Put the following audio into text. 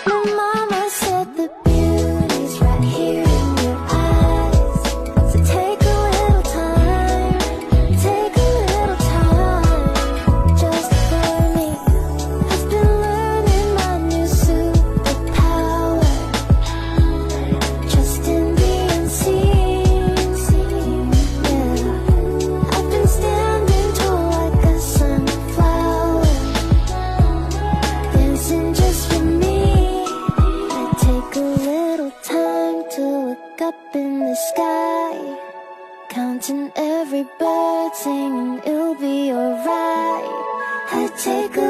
My mama said the beauty's right here in your eyes. So take a little time, take a little time, just for me. I've been learning my new superpower, just in the unseen. Yeah, I've been standing tall like a sunflower, dancing just for me. I take a little time to look up in the sky, counting every bird, singing it'll be alright. I take a